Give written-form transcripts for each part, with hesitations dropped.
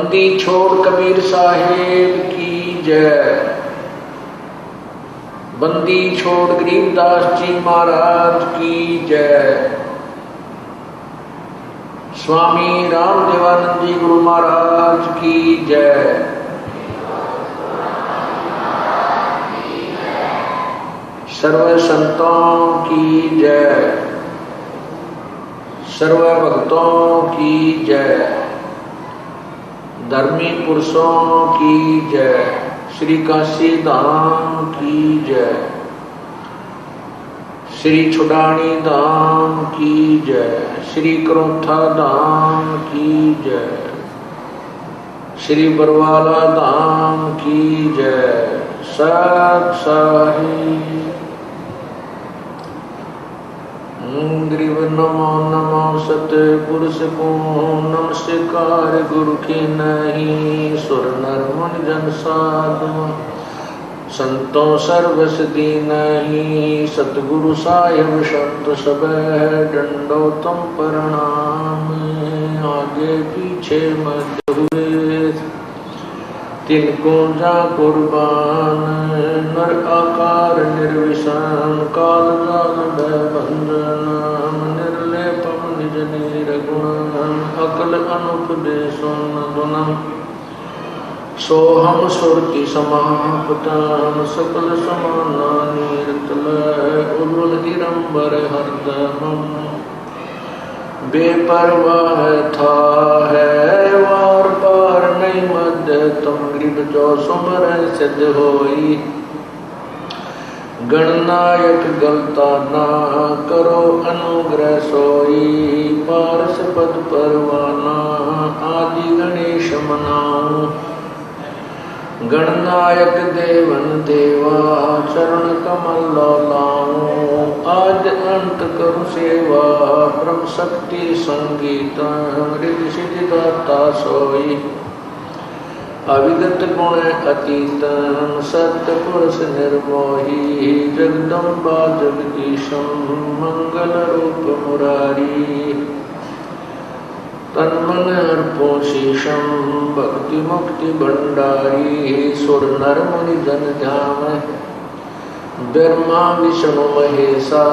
बंदी छोड़ कबीर साहेब की जय। बंदी छोड़ गरीबदास जी महाराज की जय। स्वामी रामदेवानंद जी गुरु महाराज की जय। सर्व संतों की जय। सर्व भक्तों की जय। धर्मी पुरुषों की जय। श्री काशी धाम की जय। श्री छुडानी धाम की जय। श्री करोथा धाम की जय। श्री बरवाला धाम की जय। सत साहिब ग्रीव नमो नमो सतपुरुष को नमस्कार गुरु की नहीं। सुर नर मुनि जन साधु संतों सर्वस दीनहि। सतगुरु साहिब संत सब दंडोतम प्रणाम। आगे पीछे मत हुए तिनको जा कुर्बान। नर आकार निर्विषान काल जाल बंधन। निर्लेपम निज निर्गुण अकल अनुपदेशो न। सोहम सुरति समापतान सकल समाना नीरतल। उर्वल हिरंबर हरदम बेपरवाह था है। वार पार नहीं मध्य तुम गृह जो सुमर सिद्ध होई। गणनायक गलता ना करो अनुग्रह सोई। पारस पद परवाना आदि गणेश मनाऊं। गणनायक देवन देवा चरण कमल लाऊं। आज अंत करु सेवा ब्रह्म शक्ति संगीत। हृदय सिद्धि दाता सोई अविगत गुण अतीत। सत्य पुरुष निर्मोही जगदम्बा जगदीशम। मंगल रूप मुरारी तन्मन अर्पो शीशम। भक्ति मुक्ति भंडारी सुर नर मुनि जन ध्यान। ब्रह्मा विष्णु महेशा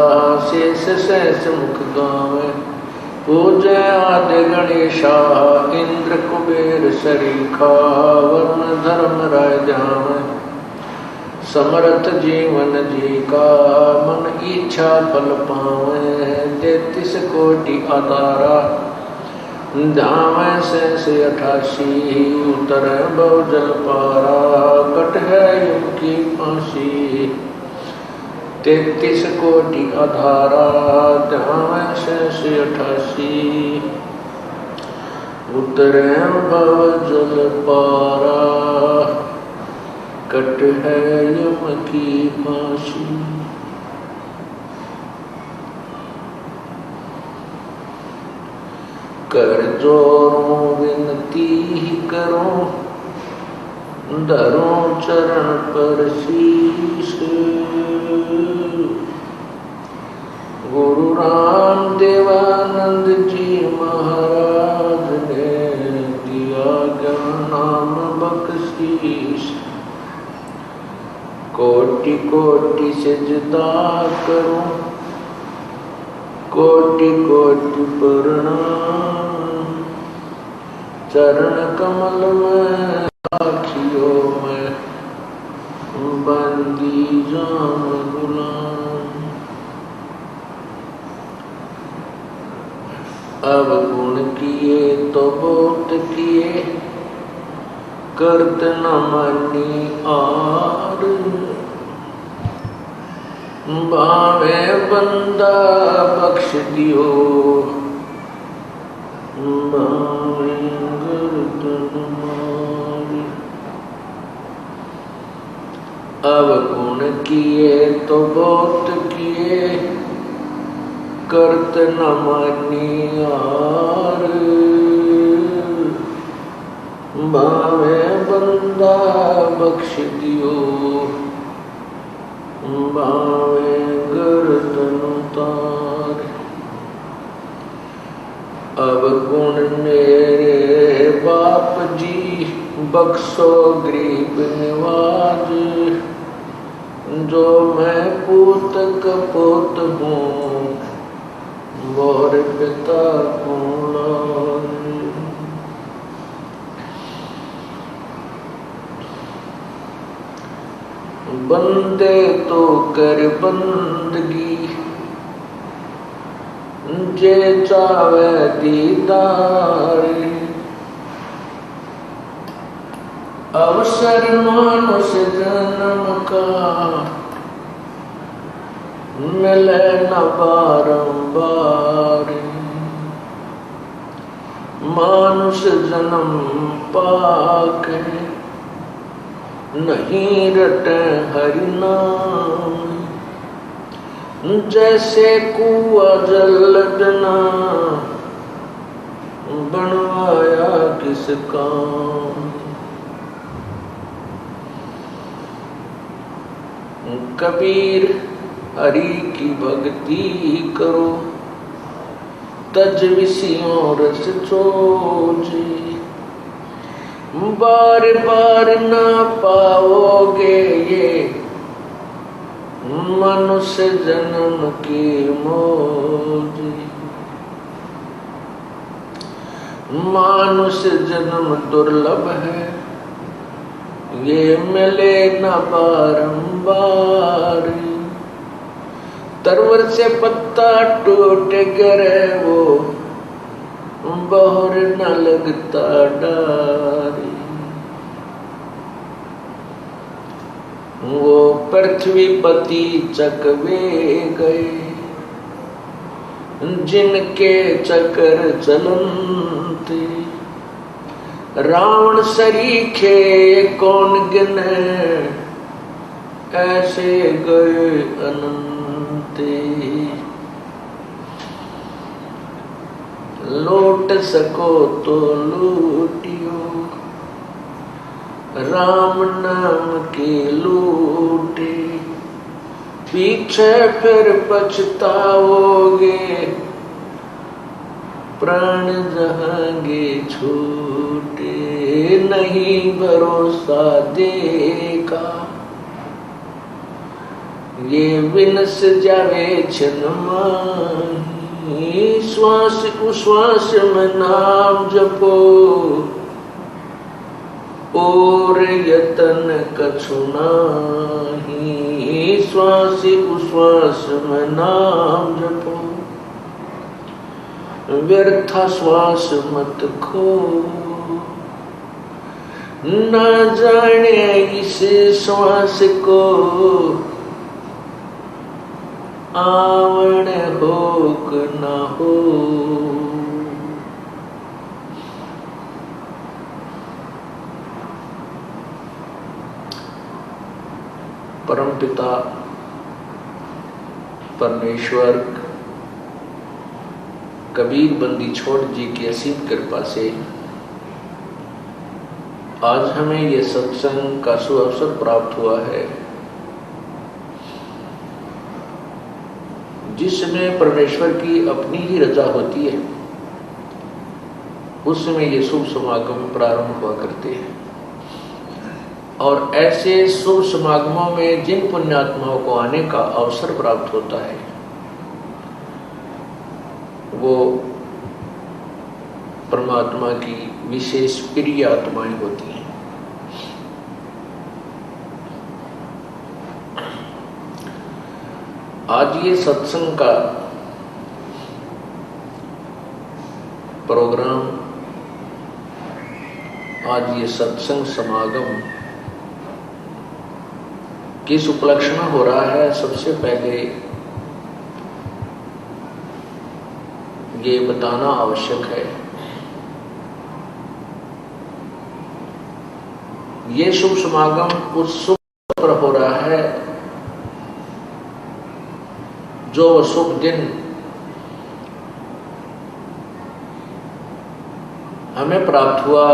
शेष सहस मुख गावे। पूजय आदि गणेशा इंद्र कुबेर शरीखा। वर्ण धर्म राय ध्यान समर्थ जीवन जी का। मन इच्छा फल पावे 33 कोटि अतारा। धाम से 88 उतर बहुजल पारा। कट है युग की फांसी 33 कोटि अधारा। धाम से 88 उतर बहुजल पारा। कट है युग की फांसी। कर जोरों विनती करो धरो चरण पर शीश। गुरु राम देवानंद जी महाराज ने दिया ज्ञान बख्शीश। कोटि कोटि सिजदा करो कोटि कोटि प्रणाम। चरण कमल में आखियों में बंदी जान गुलाम। अब गुण किए तो बहुत किए करत न मानी आर। भावे बंदा बख्श दियो भावे गर्दन मारी। अब गुण किए तो बहुत किए करत न मानी यार। भावे बंदा बख्श दियो भावे गर्दन उतार। अब गुण मेरे बाप जी बख्शो गरीब निवाज, जो मैं पूत कपूत हूँ मोर पिता कौन। बंदे तो कर बंदगी, जे चावे दीदार, अवसर मानुष जन्म का मिले न बारंबार। मानुष जन्म पाके नहीं रटे हरि नाम, जैसे कुआ जल डना बनवाया किस काम। कबीर हरि की भक्ति करो, तज विषयों रस चोजे, बार बार ना पाओगे ये मनुष्य जन्म की मौज। मानुष जन्म दुर्लभ है, ये मिले न बारंबार। तरवर से पत्ता टूट गिरे वो बहुर न लगता डारी। वो पृथ्वी पति चकवे गए, जिनके चक्र चलते। रावण सरीखे कौन गिने, ऐसे गए अनंते। लौट सको तो लूटियो, राम नाम की लूटे। पीछे फिर पछताओगे, प्राण जहांगे छूटे। नहीं भरोसा देखा, ये विनस जावे क्षण माही। श्वास उश्वास में नाम जपो, और यतन कछु नाही। श्वास उश्वास में नाम जपो, व्यर्था श्वास मत खो। न जाने इस श्वास को, आवण हो क न हो। परमपिता परमेश्वर कबीर बंदी छोड़ जी की असीम कृपा से आज हमें ये सत्संग का सुअवसर प्राप्त हुआ है, जिसमें परमेश्वर की अपनी ही रजा होती है। उसमें ये शुभ समागम प्रारंभ हुआ करते हैं, और ऐसे शुभ समागमों में जिन पुण्यात्माओं को आने का अवसर प्राप्त होता है, वो परमात्मा की विशेष प्रिय आत्माएं होती हैं। आज ये सत्संग का प्रोग्राम, आज ये सत्संग समागम किस उपलक्ष्य में हो रहा है, सबसे पहले ये बताना आवश्यक है। ये शुभ समागम उस शुभ पर हो रहा है जो शुभ दिन हमें प्राप्त हुआ,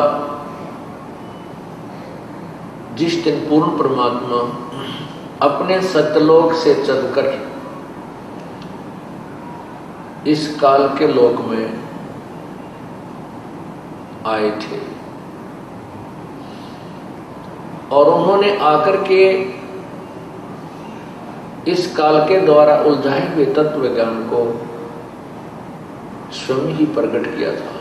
जिस दिन पूर्ण परमात्मा अपने सतलोक से चलकर इस काल के लोक में आए थे। और उन्होंने आकर के इस काल के द्वारा उलझाए हुए तत्व ज्ञान को स्वयं ही प्रकट किया था।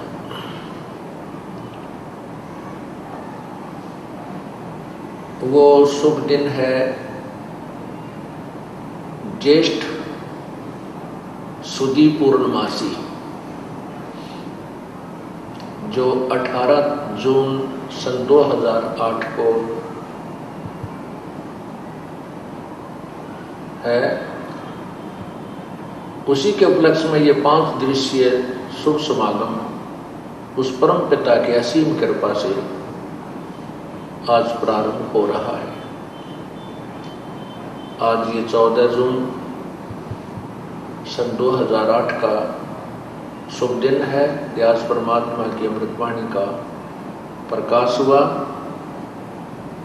वो शुभ दिन है ज्येष्ठ सुदी पूर्णमासी, जो 18 जून सन 2008 को है। उसी के उपलक्ष्य में ये 5 दिवसीय शुभ समागम उस परम पिता की असीम कृपा से आज प्रारंभ हो रहा है। आज ये 14 जून सन 2008 का शुभ दिन है कि आज परमात्मा की अमृतवाणी का प्रकाश हुआ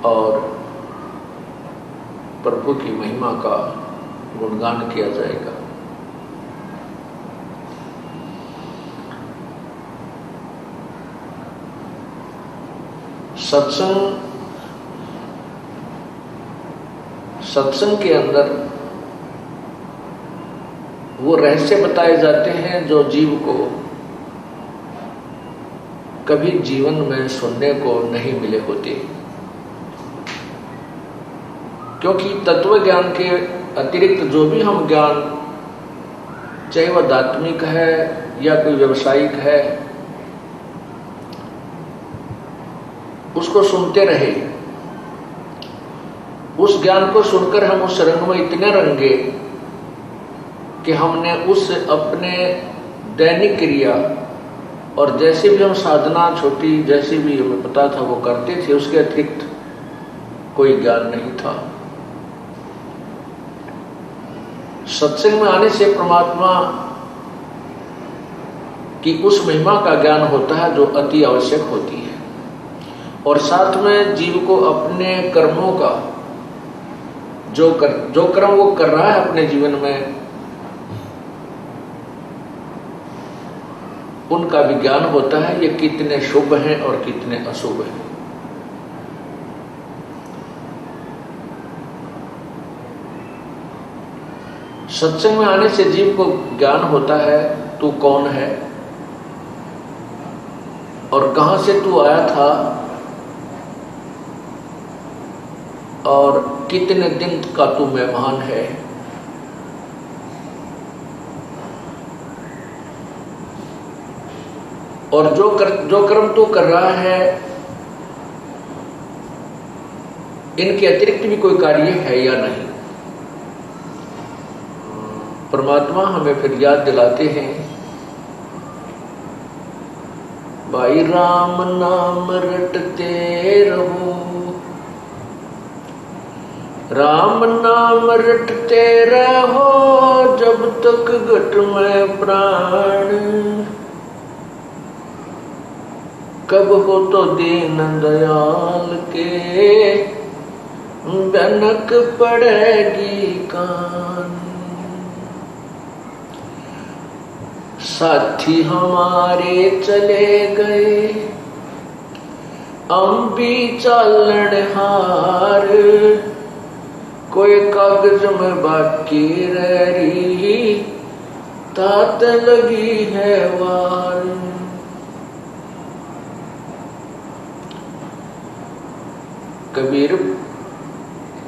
और प्रभु की महिमा का गुणगान किया जाएगा। सत्संग के अंदर वो रहस्य बताए जाते हैं जो जीव को कभी जीवन में सुनने को नहीं मिले होते, क्योंकि तत्व ज्ञान के अतिरिक्त जो भी हम ज्ञान, चाहे वह आध्यात्मिक है या कोई व्यवसायिक है, उसको सुनते रहे। उस ज्ञान को सुनकर हम उस रंग में इतने रंगे कि हमने उस अपने दैनिक क्रिया और जैसे भी हम साधना छोटी जैसे भी हमें पता था वो करते थे, उसके अतिरिक्त कोई ज्ञान नहीं था। सत्संग में आने से परमात्मा की उस महिमा का ज्ञान होता है जो अति आवश्यक होती है, और साथ में जीव को अपने कर्मों का जो कर्म वो कर रहा है अपने जीवन में, उनका भी ज्ञान होता है, ये कितने शुभ हैं और कितने अशुभ हैं। सत्संग में आने से जीव को ज्ञान होता है तू कौन है और कहां से तू आया था और कितने दिन का तू मेहमान है। और जो कर्म तू कर रहा है, इनके अतिरिक्त भी कोई कार्य है या नहीं। परमात्मा हमें फिर याद दिलाते हैं, भाई राम नाम रटते रहो, राम नाम रटते रहो जब तक घट में प्राण, कब हो तो दीन दयाल के बनक पड़ेगी कान। साथी हमारे चले गए हम भी चालन हार, कोई कागज में बाकी रह रही तात लगी है वार। कबीर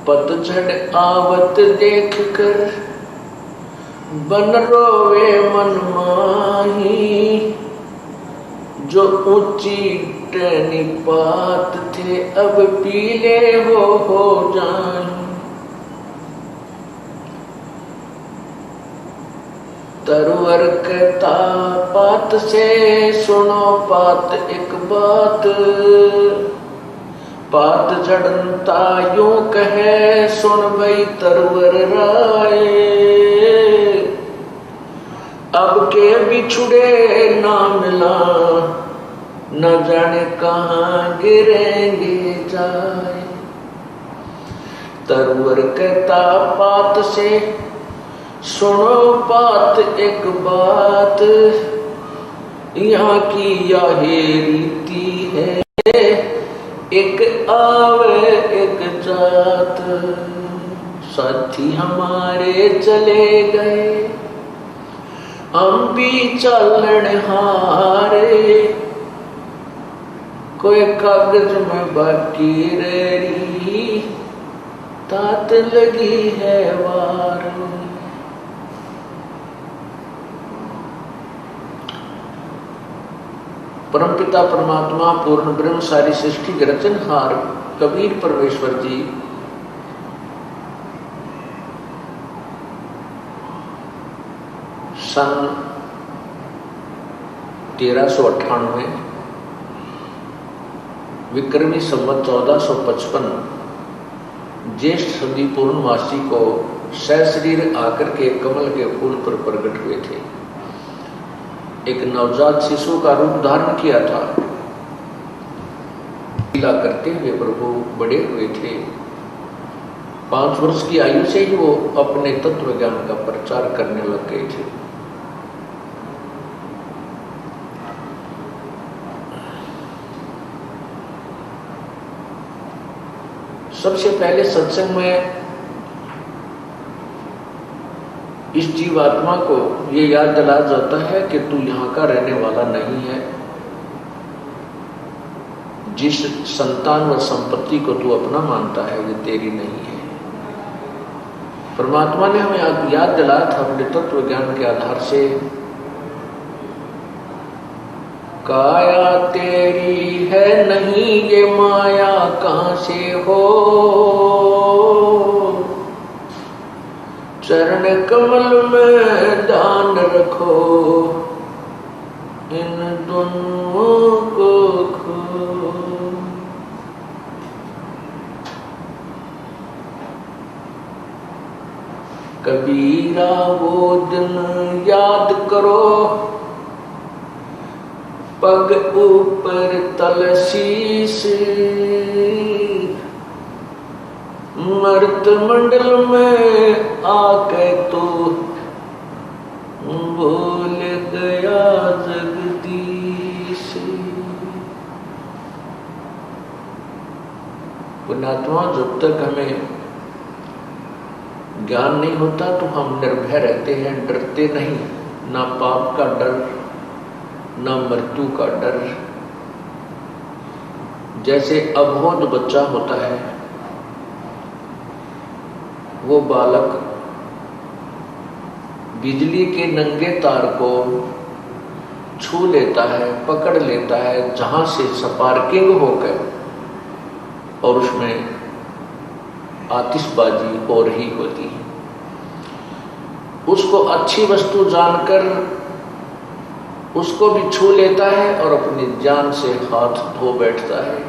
पतझड़ आवत देख कर बन रोवे मन माही, जो ऊंची टहनी पात थे अब पीले हो जान। तरवर कहता पात से सुनो पात एक बात, पात झड़नता यूं कहे सुन भई तरवर राय। अब के बिछुड़े ना मिला न जाने कहाँ गिरेंगे जाए। तरवर कहता पात से सुनो पात एक बात, यहाँ की यह रीति है एक आवे एक जात, साथी हमारे चले गए, हम भी चलन हारे, कोई कागज में बाकी रही, तात लगी है वार। परमपिता परमात्मा पूर्ण ब्रह्म सारी सृष्टि के रचनहार कबीर परमेश्वर जी सन 1398 विक्रमी संवत 1455 ज्येष्ठ सदी पूर्णमासी को सशरीर आकर के कमल के फूल पर प्रकट हुए थे। एक नवजात शिशु का रूप धारण किया था। लीला करते हुए प्रभु बड़े हुए थे। 5 वर्ष की आयु से ही वो अपने तत्व ज्ञान का प्रचार करने लग गए थे। सबसे पहले सत्संग में इस जीवात्मा को ये याद दिलाया जाता है कि तू यहाँ का रहने वाला नहीं है। जिस संतान व संपत्ति को तू अपना मानता है ये तेरी नहीं है। परमात्मा ने हमें याद दिलाया था अपने तत्व ज्ञान के आधार से, काया तेरी है नहीं ये माया कहाँ से हो, चरण कमल में दान रखो, इन दोनों को खो। कबीरा वो दिन याद करो, पग ऊपर तल शीश, मर्त मंडल में आके तो भूल गया जगदीश। पुण्यात्मा, जब तक हमें ज्ञान नहीं होता तो हम निर्भय रहते हैं, डरते नहीं। ना पाप का डर, ना मृत्यु का डर। जैसे अबोध बच्चा होता है, वो बालक बिजली के नंगे तार को छू लेता है, पकड़ लेता है, जहां से स्पार्किंग होकर, और उसमें आतिशबाजी हो रही होती है। उसको अच्छी वस्तु जानकर उसको भी छू लेता है और अपनी जान से हाथ धो बैठता है।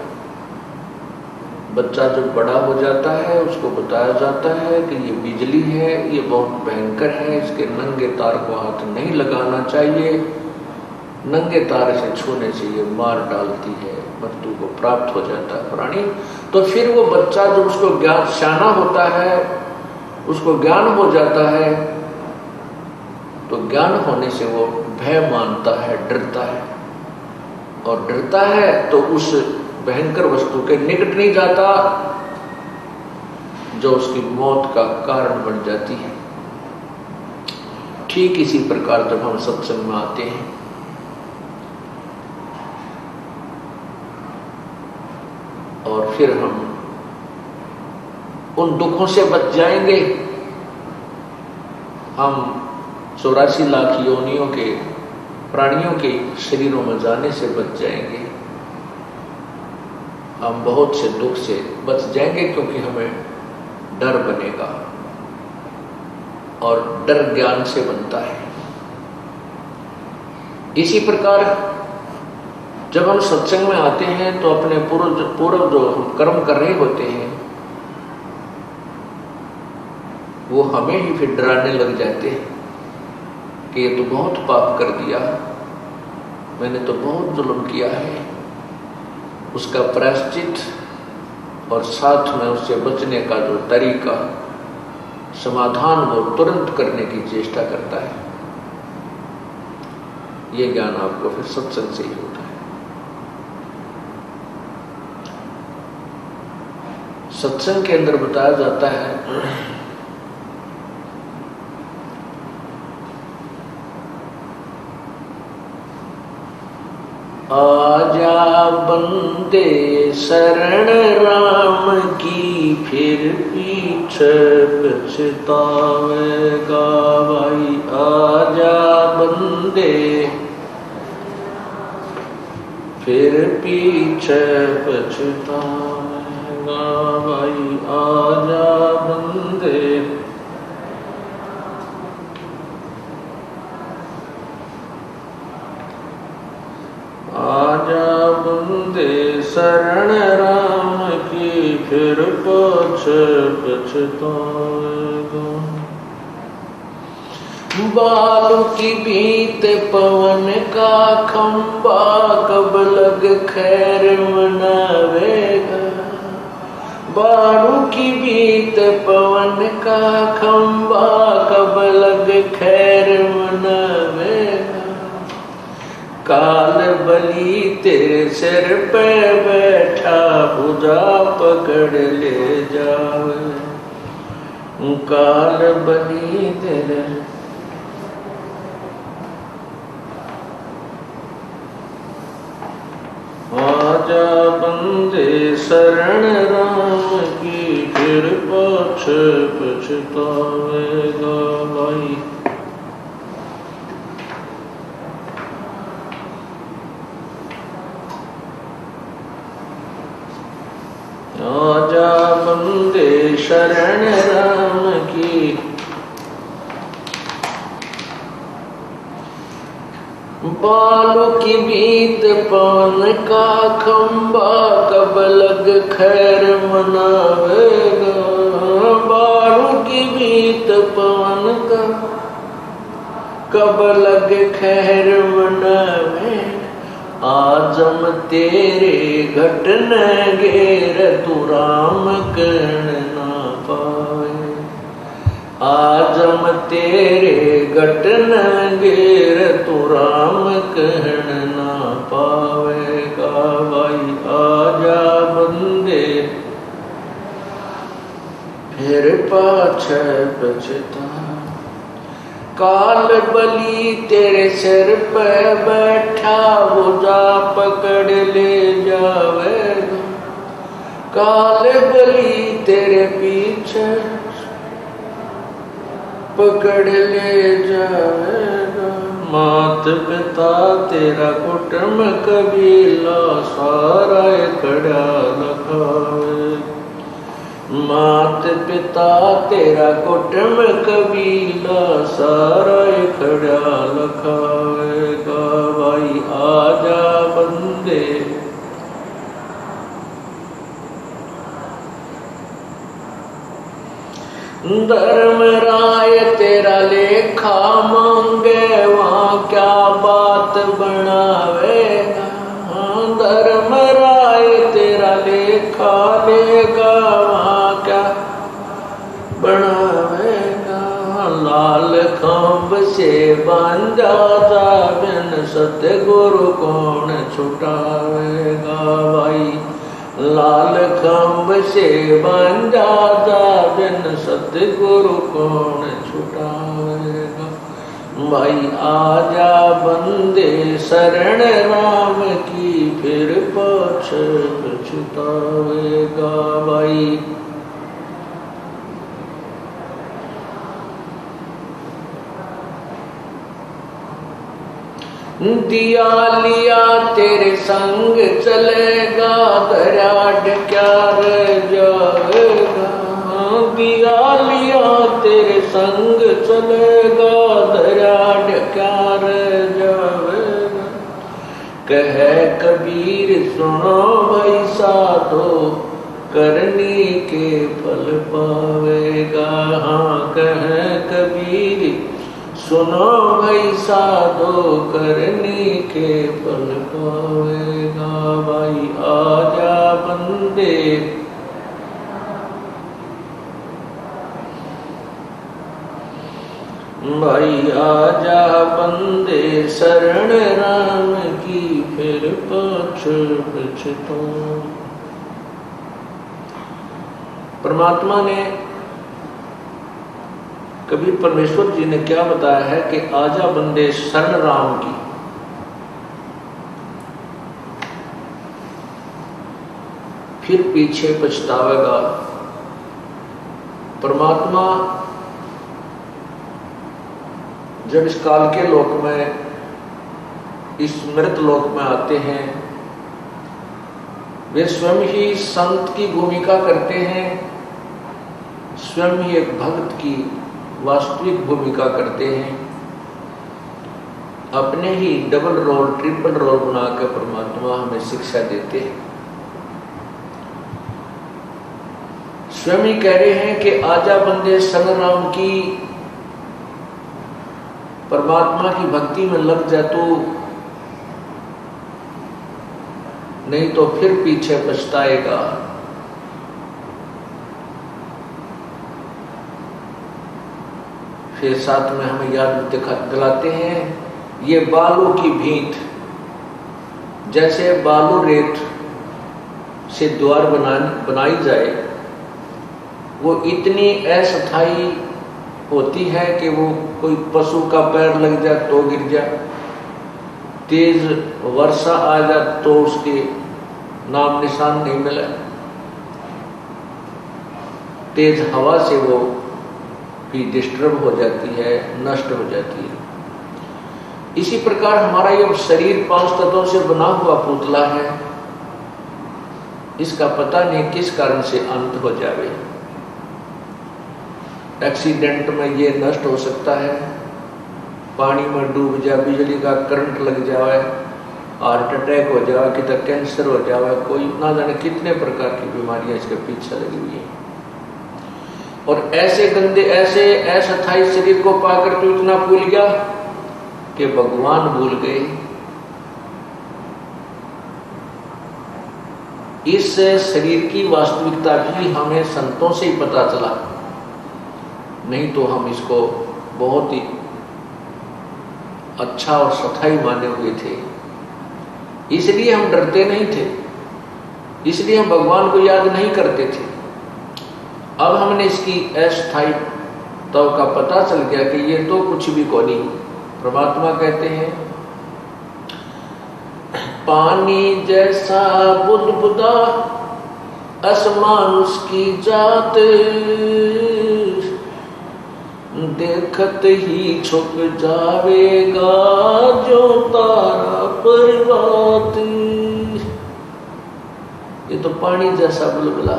बच्चा जब बड़ा हो जाता है उसको बताया जाता है कि ये बिजली है, ये बहुत भयंकर है, इसके नंगे तार को हाथ नहीं लगाना चाहिए, नंगे तार से छूने से ये मार डालती है, मृत्यु को प्राप्त हो जाता है प्राणी। तो फिर वो बच्चा जब उसको ज्ञान शाना होता है, उसको ज्ञान हो जाता है, तो ज्ञान होने से वो भय मानता है, डरता है, और डरता है तो उस भयंकर वस्तु के निकट नहीं जाता जो उसकी मौत का कारण बन जाती है। ठीक इसी प्रकार जब हम सत्संग में आते हैं और फिर हम उन दुखों से बच जाएंगे, हम 84 लाख योनियों के प्राणियों के शरीरों में जाने से बच जाएंगे, हम बहुत से दुख से बच जाएंगे, क्योंकि हमें डर बनेगा और डर ज्ञान से बनता है। इसी प्रकार जब हम सत्संग में आते हैं तो अपने पूर्व जो हम कर्म कर रहे होते हैं वो हमें ही फिर डराने लग जाते हैं कि ये तो बहुत पाप कर दिया, मैंने तो बहुत जुल्म किया है। उसका प्रायश्चित और साथ में उससे बचने का जो तरीका, समाधान वो तुरंत करने की चेष्टा करता है। ये ज्ञान आपको फिर सत्संग से ही होता है। सत्संग के अंदर बताया जाता है, आजा बंदे शरण राम की, फिर पीछे पछतावेगा भाई। आजा बंदे फिर पीछे पछतावेगा भाई। आजा बंदे आजा बंदे शरण राम की, फिर पीछे पछतावेगा। बालू की बीत पवन का खंबा, कब लग खैर मनावेगा। बालू की बीत पवन का खंबा, कब लग खैर मनावेगा। काल बली तेरे सिर पे बैठा, भुजा पकड़ ले जावे। काल बली तेरे आजा बंदे शरण राम की, फिर पाछे पछतावेगा भाई। आजा बंदे शरण राम की, बालों की बीत पवन का खंबा, कब लग खैर मनावेगा। बालों की बीत पवन का, कब लग खैर मनावेगा। आजम तेरे घट न घेर, तू राम कर्ण ना पावे। आजम तेरे घट न घेर, तू राम कर्ण ना पावेगा भाई। आजा बंदे फिर पाछे पछता। काल बली तेरे सिर पे बैठा, भुजा पकड़ ले जावेगा। काल बली तेरे पीछे पकड़ ले जावेगा। मात पिता तेरा कुटुंब कबीला, सारा खड़ा लखावे। मात पिता तेरा कुटुंब कबीला, सारा खड़ा लखावेगा भाई। आजा बंदे धर्म राय तेरा लेखा मांगे, वहाँ क्या बात बनावेगा। धर्म राय तेरा लेखा लेगा, वहाँ क्या बनावेगा। लाल खंभ से बांधा था, बिन सतगुरु कौन छुटावेगा भाई। लाल खंभ से बांधा था, बिन सतगुरु कौन छुटावेगा भाई। आजा बंदे शरण राम की, फिर पाछे पछतावेगा भाई। दिया लिया तेरे संग चलेगा, दरिया क्या रह जाएगा। दिया लिया तेरे संग चलेगा, दरिया क्या रह जाएगा। कहे कबीर सुनो भाई साधो, करनी के फल पावेगा। हाँ कहे कबीर सुनो भाई साधो, करने के फल पावेगा भाई। आजा बंदे भाई, आजा बंदे शरण राम की, फिर पाछे पछतो। परमात्मा ने, कबीर परमेश्वर जी ने क्या बताया है कि आजा बंदे शरण राम की, फिर पीछे पछतावेगा। परमात्मा जब इस काल के लोक में, इस मृत लोक में आते हैं, वे स्वयं ही संत की भूमिका करते हैं, स्वयं ही एक भक्त की वास्तविक भूमिका करते हैं। अपने ही डबल रोल, ट्रिपल रोल बनाकर परमात्मा हमें शिक्षा देते हैं। स्वयं ही कह रहे हैं कि आजा बंदे शरण राम की, परमात्मा की भक्ति में लग जा तू, नहीं तो फिर पीछे पछताएगा। फिर साथ में हमें याद दिलाते हैं, ये बालू की भींत, जैसे बालू रेत से द्वार बनाई जाए, वो इतनी अस्थायी होती है कि वो कोई पशु का पैर लग जाए तो गिर जाए, तेज वर्षा आ जाए तो उसके नाम निशान नहीं मिला, तेज हवा से वो भी डिस्टर्ब हो जाती है, नष्ट हो जाती है। इसी प्रकार हमारा ये शरीर 5 तत्वों से बना हुआ पुतला है, इसका पता नहीं किस कारण से अंत हो जावे। एक्सीडेंट में ये नष्ट हो सकता है, पानी में डूब जाए, बिजली का करंट लग जाए, हार्ट अटैक हो जाए, कितना कैंसर हो जाए, कोई ना जाने कितने प्रकार की बीमारियां इसके पीछे लगी हुई हैं। और ऐसे गंदे, ऐसे अस्थायी शरीर को पाकर तो इतना भूल गया कि भगवान भूल गए। इस शरीर की वास्तविकता भी हमें संतों से ही पता चला, नहीं तो हम इसको बहुत ही अच्छा और सथाई माने हुए थे। इसलिए हम डरते नहीं थे, इसलिए हम भगवान को याद नहीं करते थे। अब हमने इसकी अस्थायीता का पता चल गया कि ये तो कुछ भी को नहीं। परमात्मा कहते हैं, पानी जैसा बुदबुदा असमानुष की जात, देखत ही छुप जावेगा जो तारा पर्वत। ये तो पानी जैसा बुलबुला,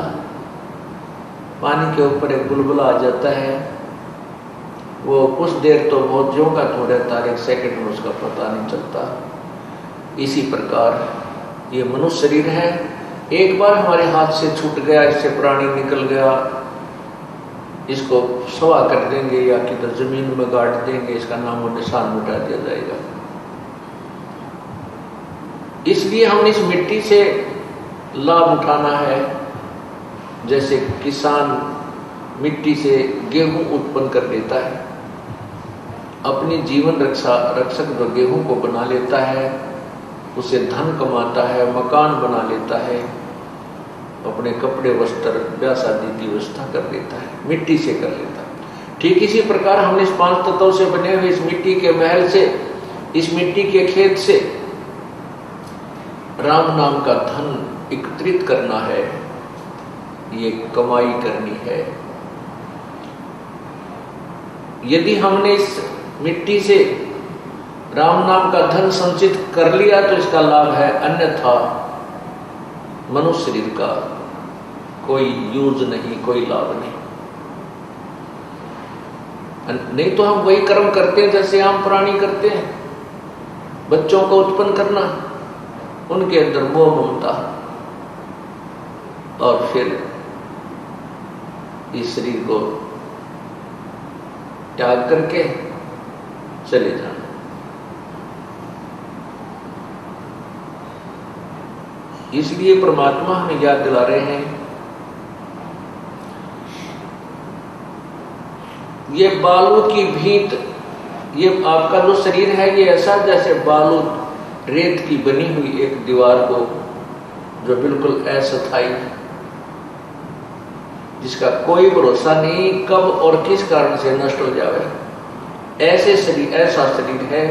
पानी के ऊपर एक बुलबुला आ जाता है, वो कुछ देर तो बहुत ज्यों का तो रहता है, 1 सेकंड में उसका पता नहीं चलता। इसी प्रकार ये मनुष्य शरीर है, एक बार हमारे हाथ से छूट गया, इससे प्राणी निकल गया, इसको सवा कर देंगे या किधर जमीन में गाड़ देंगे, इसका नाम और निशान मिटा दिया जाएगा। इसलिए हम इस मिट्टी से लाभ उठाना है। जैसे किसान मिट्टी से गेहूं उत्पन्न कर लेता है, अपनी जीवन रक्षक जो गेहूं को बना लेता है, उसे धन कमाता है, मकान बना लेता है, अपने कपड़े वस्त्र ब्याह शादी की व्यवस्था कर लेता है, मिट्टी से कर लेता है। ठीक इसी प्रकार हमने इस 5 तत्वों से बने हुए इस मिट्टी के महल से, इस मिट्टी के खेत से राम नाम का धन एकत्रित करना है, ये कमाई करनी है। यदि हमने इस मिट्टी से राम नाम का धन संचित कर लिया तो इसका लाभ है, अन्यथा मनुष्य शरीर का कोई यूज नहीं, कोई लाभ नहीं। नहीं तो हम वही कर्म करते हैं जैसे आम प्राणी करते हैं, बच्चों को उत्पन्न करना, उनके अंदर मोह ममता, और फिर इस शरीर को त्याग करके चले जाना। इसलिए परमात्मा हमें याद दिला रहे हैं, ये बालू की भींत, ये आपका जो शरीर है ये ऐसा जैसे बालू रेत की बनी हुई एक दीवार को जो बिल्कुल अस्थायी जिसका कोई भरोसा नहीं कब और किस कारण से नष्ट हो जावे, ऐसे शरीर, ऐसा शरीर है।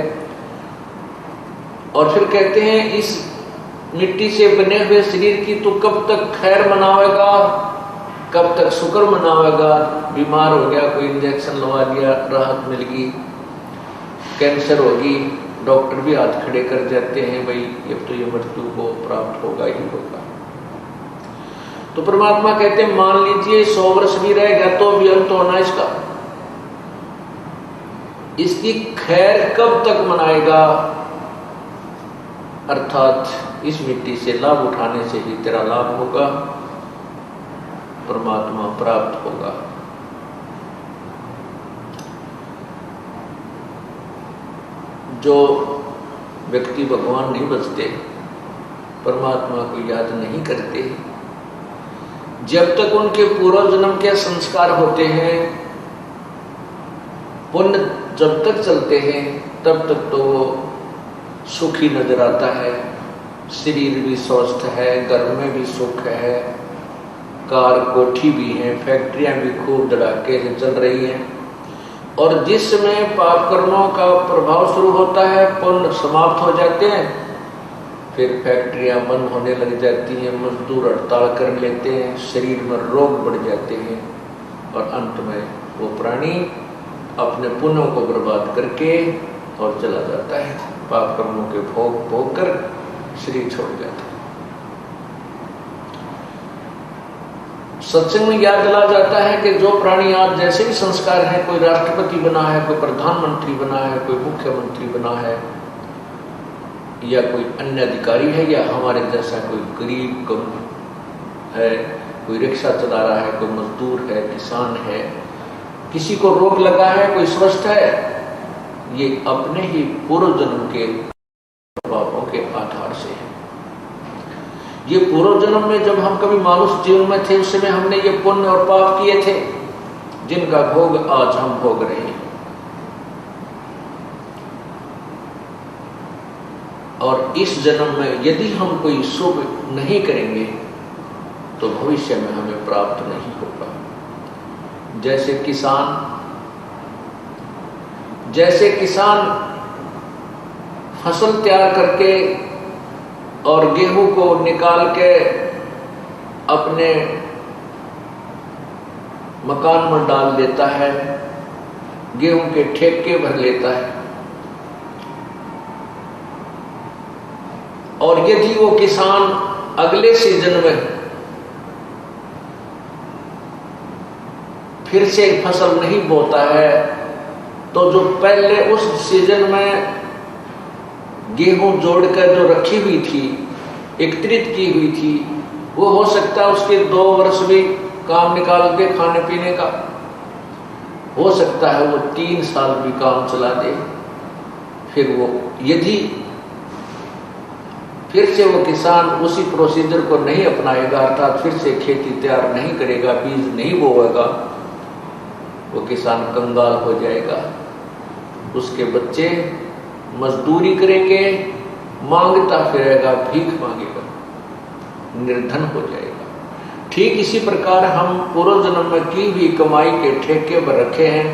और फिर कहते हैं इस मिट्टी से बने हुए शरीर की तू कब तक खैर मनावेगा, कब तक शुक्र मनावेगा। बीमार हो गया, कोई इंजेक्शन लगा दिया, राहत मिल गई, कैंसर होगी, डॉक्टर भी हाथ खड़े कर जाते हैं, भाई अब तो ये मृत्यु को प्राप्त होगा ही होगा। तो परमात्मा कहते हैं मान लीजिए 100 वर्ष भी रह गया तो भी अंत होना इसका, इसकी खैर कब तक मनाएगा, अर्थात इस मिट्टी से लाभ उठाने से ही तेरा लाभ होगा, परमात्मा प्राप्त होगा। जो व्यक्ति भगवान नहीं बचते, परमात्मा को याद नहीं करते, जब तक उनके पूर्व जन्म के संस्कार होते हैं, पुण्य जब तक चलते हैं, तब तक तो वो सुखी नजर आता है, शरीर भी स्वस्थ है, घर में भी सुख है, कार कोठी भी है, फैक्ट्रियां भी खूब धड़ाके से चल रही हैं। और जिस समय पाप कर्मों का प्रभाव शुरू होता है, पुण्य समाप्त हो जाते हैं, फिर फैक्ट्रियां बंद होने लग जाती हैं, मजदूर हड़ताल कर लेते हैं, शरीर में रोग बढ़ जाते हैं, और अंत में वो प्राणी अपने पुण्यों को बर्बाद करके और चला जाता है, पाप कर्मों के भोग भोग कर शरीर छोड़ जाता है। सत्संग में याद दिला जाता है कि जो प्राणी आज जैसे भी संस्कार है, कोई राष्ट्रपति बना है, कोई प्रधानमंत्री बना है, कोई मुख्यमंत्री बना है, या कोई अन्य अधिकारी है, या हमारे जैसा कोई गरीब कम है, कोई रिक्शा चला रहा है, कोई मजदूर है, किसान है, किसी को रोग लगा है, कोई स्वस्थ है, ये अपने ही पूर्व जन्म के पापों के आधार से है। ये पूर्व जन्म में जब हम कभी मानुष जीवन में थे, उस समय हमने ये पुण्य और पाप किए थे, जिनका भोग आज हम भोग रहे हैं। और इस जन्म में यदि हम कोई शुभ नहीं करेंगे तो भविष्य में हमें प्राप्त नहीं होगा। जैसे किसान फसल तैयार करके और गेहूं को निकाल के अपने मकान में डाल देता है, गेहूं के ठेके भर लेता है, और यदि वो किसान अगले सीजन में फिर से फसल नहीं बोता है, तो जो पहले उस सीजन में गेहूं जोड़कर जो रखी हुई थी, एकत्रित की हुई थी, वो हो सकता है उसके 2 वर्ष भी काम निकाल दे खाने पीने का, हो सकता है वो 3 साल भी काम चला दे। फिर वो यदि फिर से वो किसान उसी प्रोसीजर को नहीं अपनाएगा, अर्थात फिर से खेती तैयार नहीं करेगा, बीज नहीं बोएगा, वो किसान कंगाल हो जाएगा, उसके बच्चे मजदूरी करेंगे, मांगता फिरेगा, भीख मांगेगा, निर्धन हो जाएगा। ठीक इसी प्रकार हम पूर्व जन्म में की हुई कमाई के ठेके पर रखे हैं,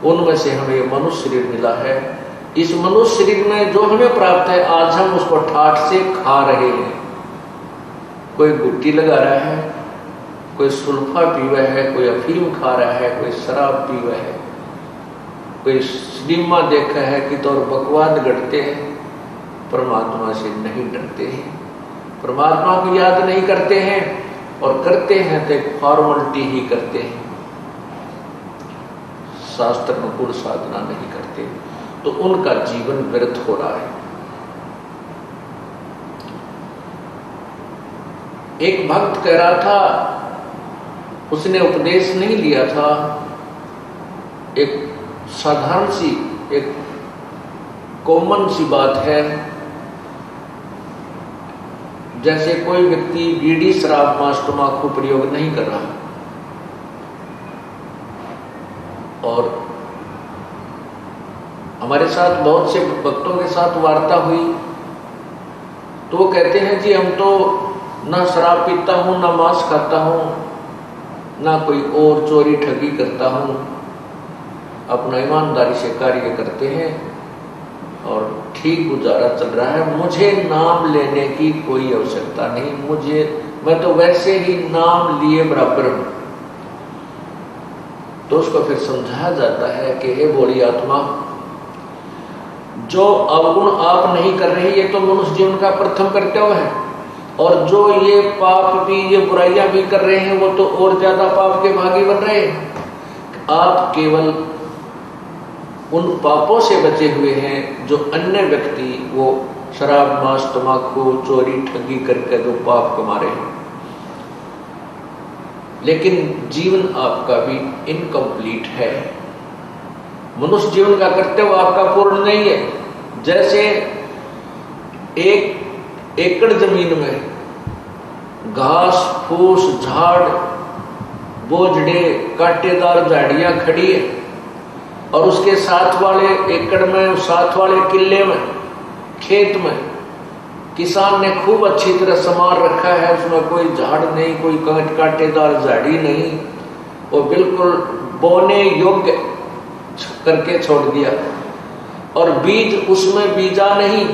उनमें से हमें मनुष्य शरीर मिला है। इस मनुष्य शरीर में जो हमें प्राप्त है, आज हम उसको ठाठ से खा रहे हैं। कोई गुट्टी लगा रहा है, कोई सुल्फा पीवा है, कोई अफीम खा रहा है, कोई शराब पीवा है, कोई सिनेमा देखा है कि तो और बकवाद गढ़ते हैं, परमात्मा से नहीं डरते हैं, परमात्मा को याद नहीं करते हैं, और करते हैं तो एक फॉर्मलिटी ही करते हैं, शास्त्र अनुकूल साधना नहीं करते, तो उनका जीवन व्यर्थ हो रहा है। एक भक्त कह रहा था, उसने उपदेश नहीं लिया था, एक साधारण सी, एक कॉमन सी बात है, जैसे कोई व्यक्ति बीड़ी, शराब, मांस, तंबाकू प्रयोग नहीं कर रहा, और हमारे साथ बहुत से भक्तों के साथ वार्ता हुई, तो वो कहते हैं जी हम तो ना शराब पीता हूँ, ना मांस खाता हूँ, ना कोई और चोरी ठगी करता हूँ, अपना ईमानदारी से कार्य करते हैं और ठीक गुजारा चल रहा है। मुझे नाम लेने की कोई आवश्यकता नहीं, मैं तो वैसे ही नाम लिए बराबर हूँ। तो उसको फिर समझाया जाता है कि हे भोली आत्मा, जो अवगुण आप नहीं कर रहे ये तो मनुष्य जीवन का प्रथम कर्तव्य है, और जो ये पाप भी, ये बुराइयां भी कर रहे हैं वो तो और ज्यादा पाप के भागी बन रहे हैं। आप केवल उन पापों से बचे हुए हैं जो अन्य व्यक्ति वो शराब, मांस, तम्बाकू, चोरी, ठगी करके जो पाप कमा रहे हैं। लेकिन जीवन आपका भी इनकम्प्लीट है, मनुष्य जीवन का कर्तव्य आपका पूर्ण नहीं है। जैसे 1 एकड़ जमीन में घास फूस, झाड़, बोझड़े, कांटेदार झाड़ियां खड़ी है, और उसके साथ वाले एकड़ में, साथ वाले किले में, खेत में किसान ने खूब अच्छी तरह संभाल रखा है, उसमें कोई झाड़ नहीं, कोई कांटेदार झाड़ी नहीं, वो बिल्कुल बोने योग्य करके छोड़ दिया, और बीज उसमें बीजा नहीं,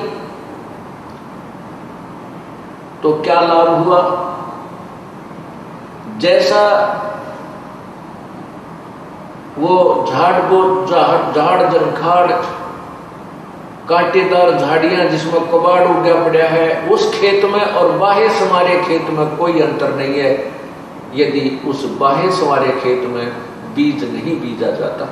तो क्या लाभ हुआ? जैसा वो झाड़ जंखाड़, कांटेदार झाड़ियां जिसमें कबाड़ उगा पड़ा है, उस खेत में और बाहे समारे खेत में कोई अंतर नहीं है, यदि उस बाहे समारे खेत में बीज नहीं बीजा जाता।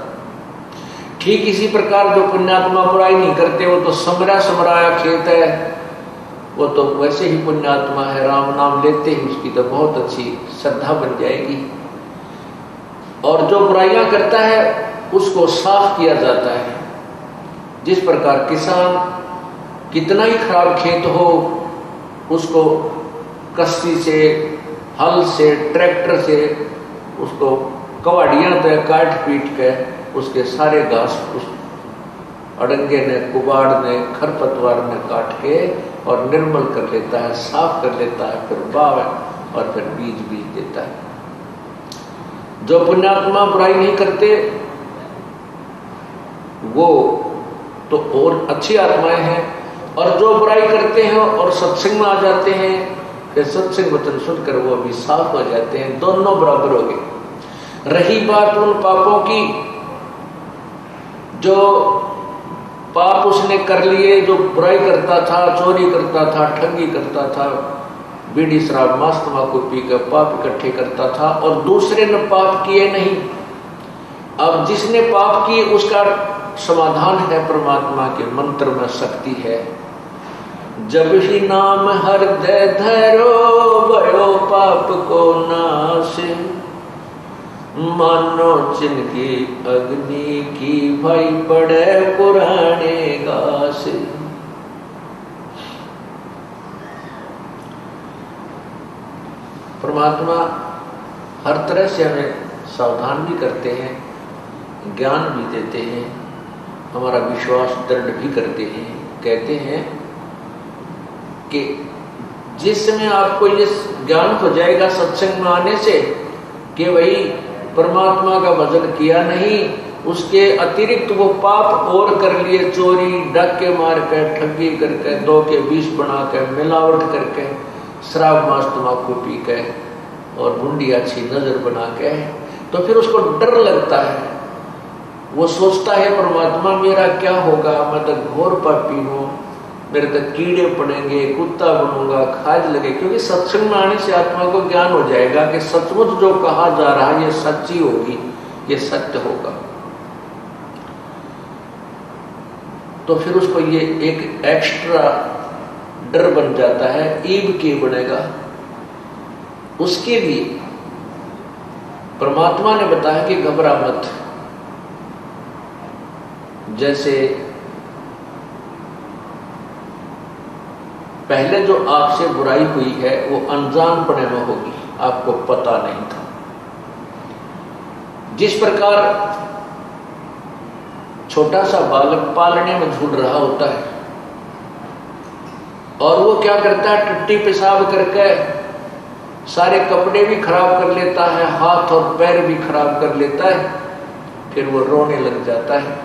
ठीक इसी प्रकार जो पुण्यात्मा बुराई नहीं करते वो तो समराया खेत है, वो तो वैसे ही पुण्यात्मा है, राम नाम लेते ही उसकी तो बहुत अच्छी श्रद्धा बन जाएगी। और जो बुराइयां करता है उसको साफ किया जाता है। जिस प्रकार किसान कितना ही खराब खेत हो उसको कस्सी से, हल से, ट्रैक्टर से उसको कवाड़ियां तक काट पीट के उसके सारे घास उस अड़ंगे ने, कुबाड़ ने, खरपतवार ने काट के और निर्मल कर लेता है, साफ कर लेता है, फिर बाव और फिर बीज देता है। जो पुण्यात्मा बुराई नहीं करते वो तो और अच्छी आत्माएं हैं, और जो बुराई करते हैं और सत्संग में आ जाते हैं, फिर सत्संग वचन सुनकर वो भी साफ हो जाते हैं, दोनों बराबर हो गए। रही बात उन पापों की जो पाप उसने कर लिए, जो बुराई करता था, चोरी करता था, ठगी करता था, बीड़ी शराब मांस तम्बाकू पी कर पाप इकट्ठे करता था, और दूसरे ने पाप किए नहीं। अब जिसने पाप किए उसका समाधान है परमात्मा के मंत्र में शक्ति है। जब ही नाम हृदय धरो भयो पाप को नाश, मानो जिनकी अग्नि की भाई पड़े पुराने घास। परमात्मा हर तरह से हमें सावधान भी करते हैं, ज्ञान भी देते हैं, हमारा विश्वास दृढ़ भी करते हैं। कहते हैं कि जिस समय आपको ये ज्ञान हो जाएगा सत्संग में आने से कि वही परमात्मा का भजन किया नहीं, उसके अतिरिक्त वो पाप और कर लिए, चोरी डाके मार कर, ठगी करके, 2 के 20 बना कर, मिलावट करके, शराब मांस तम्बाकू पी के और बुंडी अच्छी नजर बना के, तो फिर उसको डर लगता है। वो सोचता है परमात्मा मेरा क्या होगा, मैं तो घोर पापी हूँ, मेरे तो कीड़े पड़ेंगे, कुत्ता बनूंगा, खाज लगे। क्योंकि सत्संग में आने से आत्मा को ज्ञान हो जाएगा कि सचमुच जो कहा जा रहा है ये सच्ची होगी, ये सत्य होगा। तो फिर उसको ये एक एक्स्ट्रा डर बन जाता है, ईब के बनेगा। उसके लिए परमात्मा ने बताया कि घबरा मत। जैसे पहले जो आपसे बुराई हुई है वो अनजानपने में होगी, आपको पता नहीं था। जिस प्रकार छोटा सा बालक पालने में झूल रहा होता है और वो क्या करता है, टट्टी पेशाब करके सारे कपड़े भी खराब कर लेता है, हाथ और पैर भी खराब कर लेता है, फिर वो रोने लग जाता है।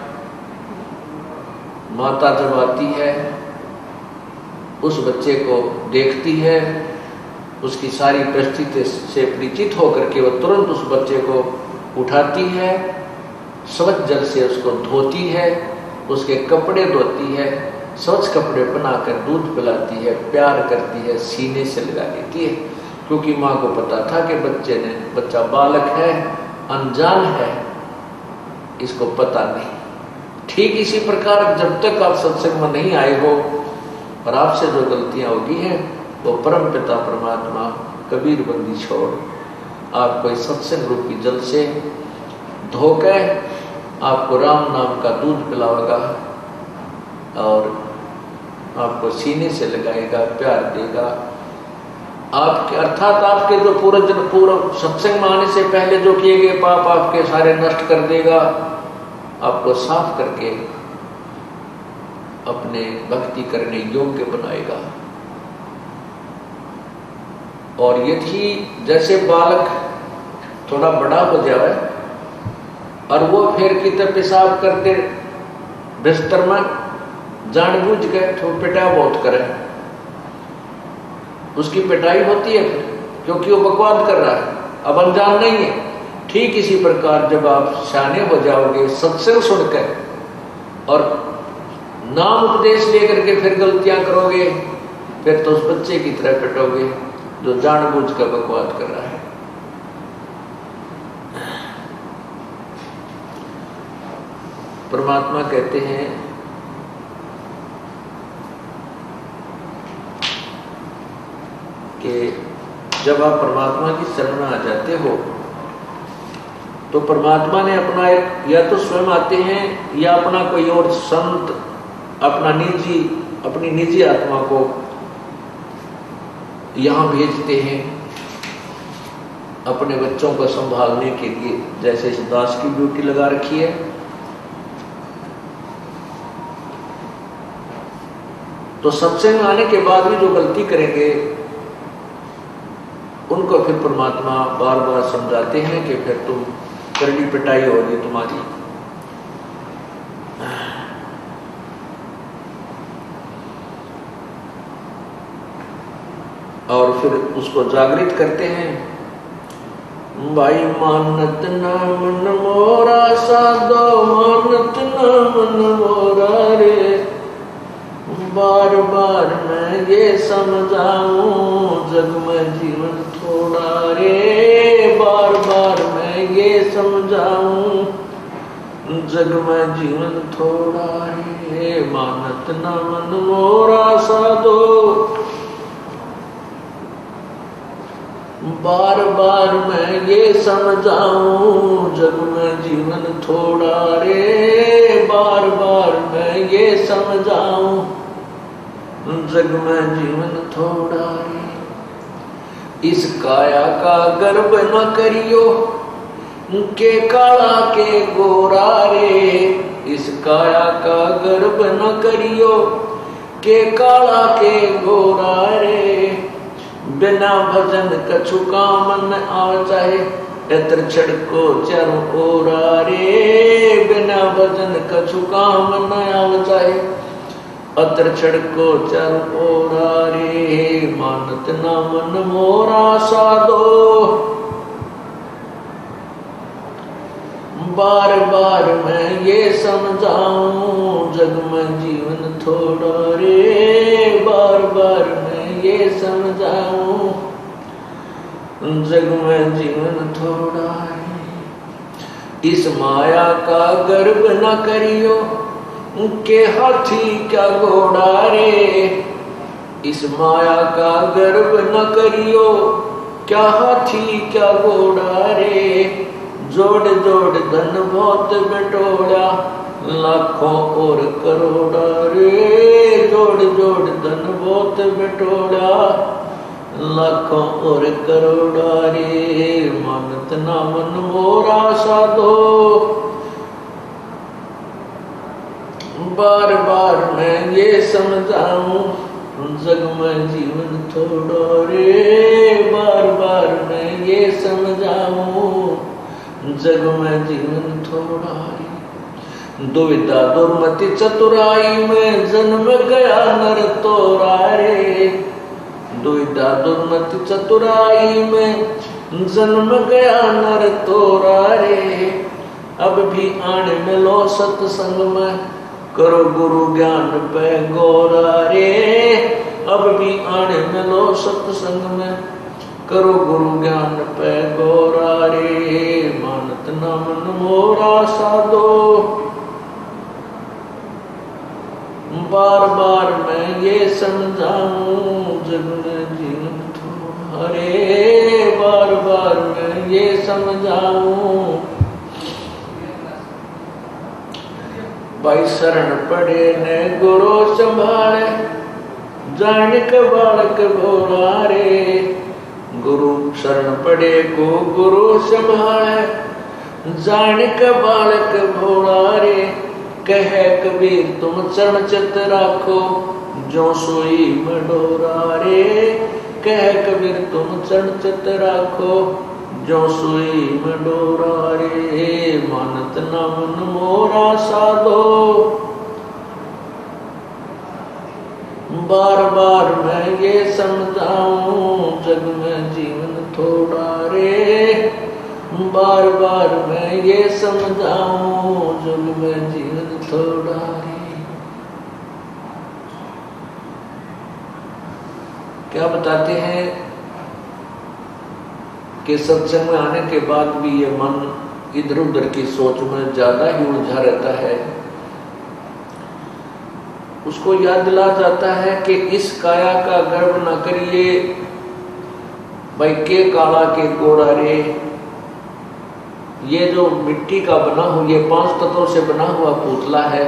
माता जब आती है, उस बच्चे को देखती है, उसकी सारी परिस्थिति से परिचित होकर के वो तुरंत उस बच्चे को उठाती है, स्वच्छ जल से उसको धोती है, उसके कपड़े धोती है, स्वच्छ कपड़े बनाकर दूध पिलाती है, प्यार करती है, सीने से लगा लेती है, क्योंकि माँ को पता था कि बच्चा बालक है, अनजान है, इसको पता नहीं। ठीक इसी प्रकार जब तक आप सत्संग में नहीं आए हो और आपसे जो गलतियां होगी हैं, वो परम पिता परमात्मा कबीर बंदी छोड़ आपको इस सत्संग रूपी जल से धोकर आपको राम नाम का दूध पिलाएगा और आपको सीने से लगाएगा, प्यार देगा। आपके अर्थात आपके जो पूर्व सत्संग में आने से पहले जो किए गए पाप आपके सारे नष्ट कर देगा, आपको साफ करके अपने भक्ति करने योग्य बनाएगा। और यदि जैसे बालक थोड़ा बड़ा हो जाए और वो फिर कितने पेशाब करते बिस्तर में जानबूझ के तो पिटाई बहुत करे, उसकी पिटाई होती है फिर, क्योंकि वो बकवाद कर रहा है, अब अनजान नहीं है। ठीक इसी प्रकार जब आप शाने हो जाओगे सत्संग सुनकर और नाम उपदेश लेकर के फिर गलतियां करोगे, फिर तो उस बच्चे की तरह पिटोगे जो जानबूझ कर बकवाद कर रहा है। परमात्मा कहते हैं कि जब आप परमात्मा की शरण में आ जाते हो तो परमात्मा ने अपना एक, या तो स्वयं आते हैं या अपना कोई और संत अपनी निजी आत्मा को यहाँ भेजते हैं अपने बच्चों को संभालने के लिए। जैसे इस दास की ड्यूटी लगा रखी है, तो सत्संग आने के बाद भी जो गलती करेंगे उनको फिर परमात्मा बार बार समझाते हैं कि फिर तुम करड़ी पिटाई होगी तुम्हारी। और फिर उसको जागृत करते हैं, भाई मानत ना मन मोरा साधो, मानत ना मन मोरा रे, बार बार मैं ये समझाऊं जग में जीवन थोड़ा रे, बार बार मैं ये समझाऊं जग में जीवन थोड़ा रे, मानत ना मन मोरा साधो, बार बार मैं ये समझाऊं जग में जीवन थोड़ा रे, बार बार मैं ये समझाऊं जग में जीवन थोड़ा रे। इस काया का गर्व न करियो के काला के गोरा रे, इस काया का गर्व न करियो के काला के गोरा रे, बिना भजन कछु काम न आव चाहे, एतर छड़को चारों ओरा रे, बिना भजन कछु काम न आव चाहे, अतर छड़को चारों ओरा रे, मानत ना मन मोरा साधो, बार बार मैं ये समझाऊं जग में जीवन थोड़ा रे, बार बार मैं ये समझाऊं जग में जीवन थोड़ा रे। इस माया का गर्व न करियो के हाथी क्या घोड़ा रे, इस माया का गर्व न करियो क्या हाथी क्या घोड़ा रे, जोड़ जोड़ धन बहुत बटोरा लाखों और करोड़ा रे, जोड़ जोड़ धन बहुत बटोरा लाखों और करोड़ा रे, मानत ना मन मोरा साधो, बार बार मैं ये समझाऊं जग में जीवन थोड़ा रे, बार बार मैं ये समझाऊं, जग में जीवन थोड़ा रे। दुविधा दुर्मति चतुराई में जन्म गया नर तोरा रे, दुविधा दुर्मति चतुराई में जन्म गया नर तोरा रे। अब भी आने मिलो सत्संग में, करो गुरु ज्ञान पे गोरा रे। अब भी आने मिलो सत्संग में, करो गुरु ज्ञान पे गोरा रे। मानत न मन मोरा साधो, बार बार मैं ये समझाऊं, जग में जीवन थोड़ा रे, बार बार मैं ये समझाऊं। भाई शरण पड़े ने गुरु संभाले, जान के बालक भोला रे। गुरु शरण पड़े को गुरु संभाले, जान के बालक भोला रे। कहे कबीर तुम चरण चित राखो, जो सोई मडोरा रे। कहे कबीर तुम चरण चित राखो, जो सोई मडोरा रे। मानत न मन मोरा साधो, बार बार मैं ये समझाऊं, जग में जीवन थोड़ा रे। बार बार मैं ये समझाऊं, जग में जीवन थोड़ा रे। क्या बताते हैं कि सत्संग में आने के बाद भी ये मन इधर उधर की सोच में ज्यादा ही उलझा रहता है। उसको याद दिला जाता है कि इस काया का गर्व न करिए, भाई के काला के गोरा रे। ये जो मिट्टी का बना हुआ, ये 5 तत्वों से बना हुआ पुतला है,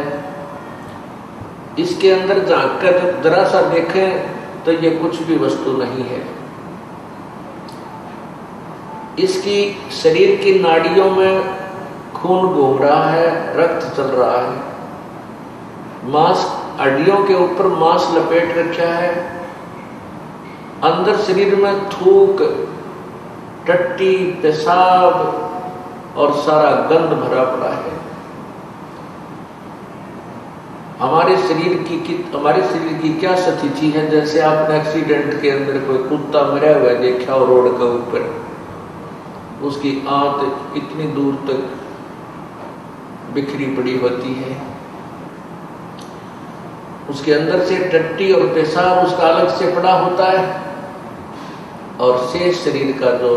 इसके अंदर झांक कर जरा सा देखें तो ये कुछ भी वस्तु नहीं है। इसकी शरीर की नाड़ियों में खून घूम रहा है, रक्त चल रहा है, मांस हड्डियों के ऊपर मांस लपेट रखा है, अंदर शरीर में थूक, टट्टी, पेशाब और सारा गंध भरा पड़ा है। हमारे शरीर की क्या स्थिति है? जैसे आपने एक्सीडेंट के अंदर कोई कुत्ता मरा हुआ देखा हो रोड के ऊपर, उसकी आंत इतनी दूर तक बिखरी पड़ी होती है, उसके अंदर से टट्टी और पेशाब उसका अलग से पड़ा होता है, और शेष शरीर का जो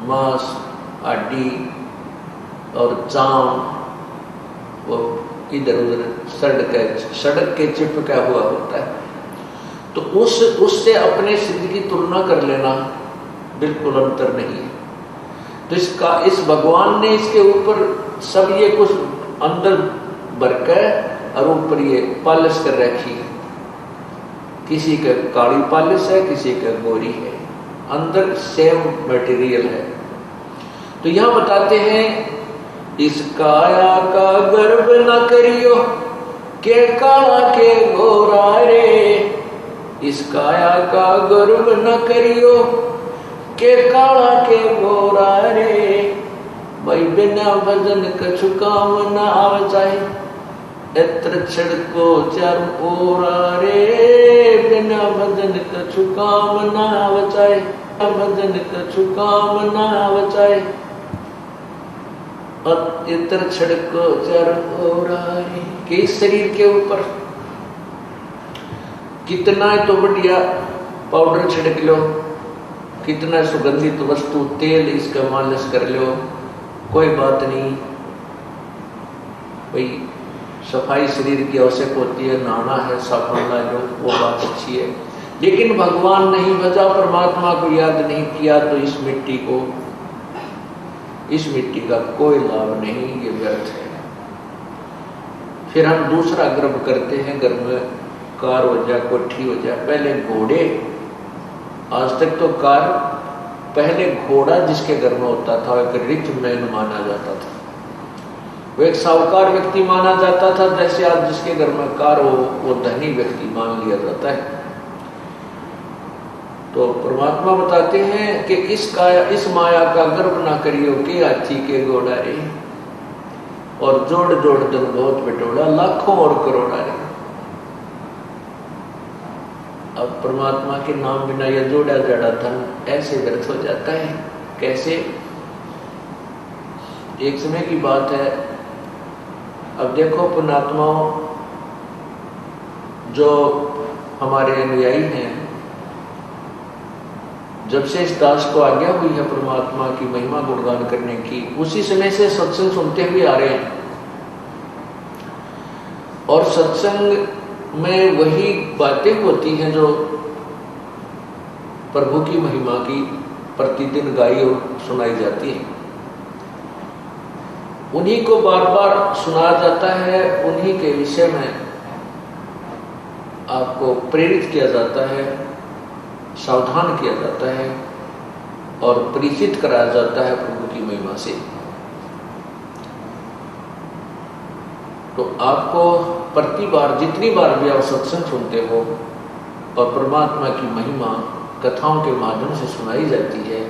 मांस, हड्डी और चाम वो इधर उधर सड़क के चिपका हुआ होता है। तो उससे अपने शरीर की तुलना कर लेना बिल्कुल अंतर नहीं है। तो इस भगवान ने इसके ऊपर सब ये कुछ अंदर भर कर और ऊपर ये पालिश कर रखी है। किसी का काली पालिश है, किसी का गोरी है, अंदर सेम मटेरियल है। तो यहां बताते हैं इस काया का गर्व न करियो, के काला के गोरा रे। इस काया का गर्व न करियो, के काला के गोरा रे। भाई बिना भजन कछु काम न आव जाए, एत्र छिड़को चारों ओरा रे। बिना भजन कछु काम न आव जाए, भजन कछु काम न आव जाए, इत्र छिड़को चारों ओरा रे। कि इस शरीर के ऊपर कितना तो बढ़िया पाउडर छिड़क लो, कितना सुगंधित वस्तु तेल इसका मालिश कर लो, कोई बात नहीं। भाई सफाई शरीर की आवश्यक होती है, नहाना है, साबुन ला लो, वो बात अच्छी है। लेकिन भगवान नहीं भजा, परमात्मा को याद नहीं किया, तो इस मिट्टी का कोई लाभ नहीं, ये व्यर्थ है। फिर हम दूसरा गर्व करते हैं, घर में कार हो जाए, कोठी हो जाए। पहले घोड़े, आज तक तो कार, पहले घोड़ा जिसके घर में होता था एक रिच मैन माना जाता था। वो एक साहूकार व्यक्ति माना जाता था, जैसे आज जिसके घर में कार हो वो धनी व्यक्ति मान लिया जाता है। तो परमात्मा बताते हैं कि इस माया का गर्व ना करियो के हाथी के घोड़ा रे, और जोड़ जोड़ धन बहुत बिटोड़ा, लाखों और करोड़ा रे। अब परमात्मा के नाम बिना यह जोड़ा जड़ा धन ऐसे व्यर्थ हो जाता है। कैसे? एक समय की बात है। अब देखो पुण्यात्माओं, जो हमारे अनुयायी हैं, जब से इस दास को आज्ञा हुई है परमात्मा की महिमा गुणगान करने की, उसी समय से सत्संग सुनते हुए आ रहे हैं। और सत्संग में वही बातें होती हैं जो प्रभु की महिमा की प्रतिदिन गाई और सुनाई जाती है। उन्हीं को बार बार सुनाया जाता है, उन्हीं के विषय में आपको प्रेरित किया जाता है, सावधान किया जाता है और परिचित कराया जाता है प्रभु की महिमा से। तो आपको प्रति बार, जितनी बार भी आप सत्संग सुनते हो और परमात्मा की महिमा कथाओं के माध्यम से सुनाई जाती है,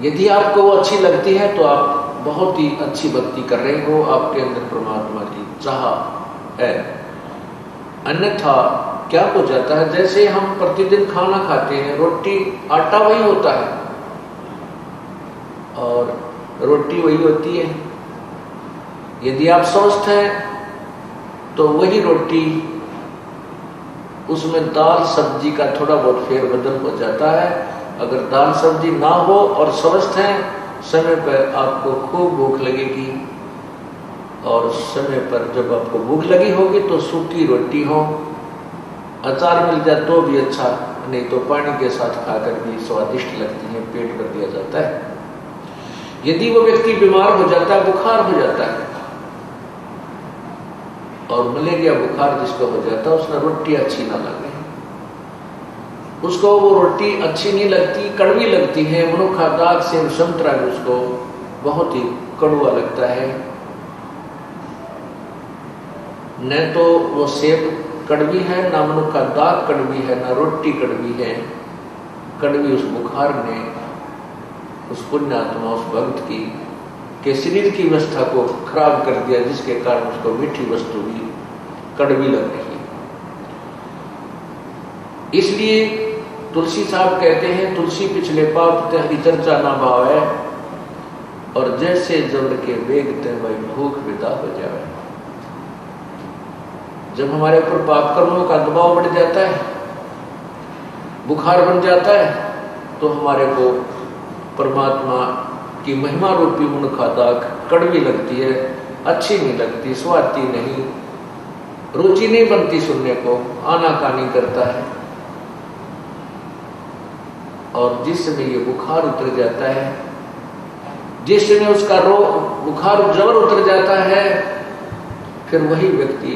यदि आपको वो अच्छी लगती है तो आप बहुत ही अच्छी भक्ति कर रहे हो, आपके अंदर परमात्मा की चाह है। अन्यथा क्या हो जाता है, जैसे हम प्रतिदिन खाना खाते हैं, रोटी आटा वही होता है और रोटी वही होती है। यदि आप स्वस्थ हैं तो वही रोटी, उसमें दाल सब्जी का थोड़ा बहुत फेरबदल हो जाता है। अगर दाल सब्जी ना हो और स्वस्थ हैं, समय पर आपको खूब भूख लगेगी, और समय पर जब आपको भूख लगी होगी तो सूखी रोटी हो, अचार मिल जाए तो भी अच्छा, नहीं तो पानी के साथ खाकर भी स्वादिष्ट लगती है, पेट भर दिया जाता है। यदि वो व्यक्ति बीमार हो जाता है, बुखार हो जाता है, और मलेरिया बुखार जिसको हो जाता है, उसने रोटी अच्छी ना लगे, उसको वो रोटी अच्छी नहीं लगती, कड़वी लगती है, मनुखा दाग से संतरा भी उसको बहुत ही कड़वा लगता है। न तो वो सेब कड़वी है, ना मनुखा दाग कड़वी है, ना रोटी कड़वी है। कड़वी उस बुखार ने उस पुण्यात्मा, उस भक्त की के शरीर की अवस्था को खराब कर दिया, जिसके कारण उसको मीठी वस्तु भी कड़वी लग रही है। इसलिए तुलसी साहब कहते हैं, तुलसी पिछले पाप ते हरि चर्चा ना भावे, और जैसे जबर के वेग ते वही भूख विदा हो जाए। जब हमारे ऊपर पाप कर्मों का दबाव बढ़ जाता है, बुखार बन जाता है, तो हमारे को परमात्मा की महिमा रूपी मुनखा दाग कड़वी लगती है, अच्छी नहीं लगती, स्वादती नहीं, रुचि नहीं बनती, सुनने को आनाकानी करता है। और जिस समय ये बुखार उतर जाता है, जिस समय उसका बुखार जबर उतर जाता है, फिर वही व्यक्ति